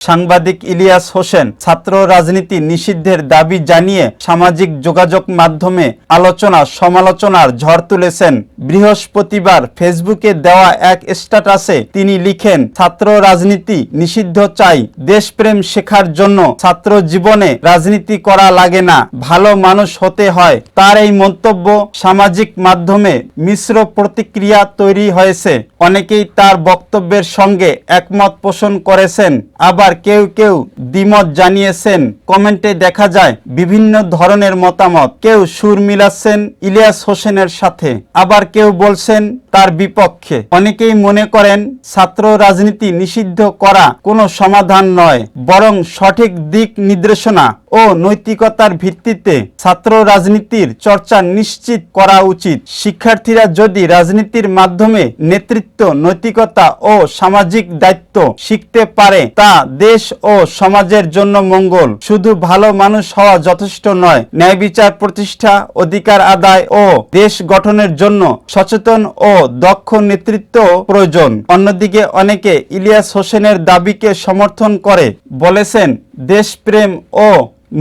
সাংবাদিক ইলিয়াস হোসেন ছাত্র রাজনীতি নিষিদ্ধের দাবি জানিয়ে সামাজিক যোগাযোগ মাধ্যমে আলোচনা সমালোচনার ঝড় তুলেছেন। বৃহস্পতিবার ফেসবুকে দেওয়া এক স্ট্যাটাসে তিনি লিখেন, ছাত্র রাজনীতি নিষিদ্ধ চাই। দেশপ্রেম শেখার জন্য ছাত্র জীবনে রাজনীতি করা লাগে না, ভালো মানুষ হতে হয়। তার এই মন্তব্য সামাজিক মাধ্যমে মিশ্র প্রতিক্রিয়া তৈরি হয়েছে। অনেকেই তার বক্তব্যের সঙ্গে একমত পোষণ করেছেন, আবার কেউ কেউ দ্বিমত জানিয়েছেন। কমেন্টে দেখা যায় বিভিন্ন ধরনের মতামত। কেউ সুর মিলাচ্ছেন ইলিয়াস হোসেনের সাথে, আবার কেউ বলছেন তার বিপক্ষে। অনেকেই মনে করেন ছাত্র রাজনীতি নিষিদ্ধ করা কোনো সমাধান নয়, বরং সঠিক দিক নির্দেশনা ও নৈতিকতার ভিত্তিতে ছাত্র রাজনীতির চর্চা নিশ্চিত করা উচিত। শিক্ষার্থীরা যদি রাজনীতির মাধ্যমে নেতৃত্ব, নৈতিকতা ও সামাজিক দায়িত্ব শিখতে পারে, তা দেশ ও সমাজের জন্য মঙ্গল। শুধু ভালো মানুষ হওয়া যথেষ্ট নয়, ন্যায় বিচার প্রতিষ্ঠা, অধিকার আদায় ও দেশ গঠনের জন্য সচেতন ও দক্ষ নেতৃত্ব প্রয়োজন। অন্যদিকে অনেকে ইলিয়াস হোসেনের দাবিকে সমর্থন করে বলেছেন, দেশপ্রেম ও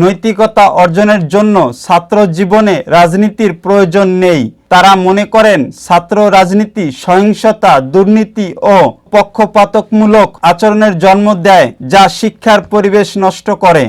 নৈতিকতা অর্জনের জন্য ছাত্র জীবনে রাজনীতির প্রয়োজন নেই। তারা মনে করেন ছাত্র রাজনীতি সহিংসতা, দুর্নীতি ও পক্ষপাতমূলক আচরণের জন্ম দেয়, যা শিক্ষার পরিবেশ নষ্ট করে।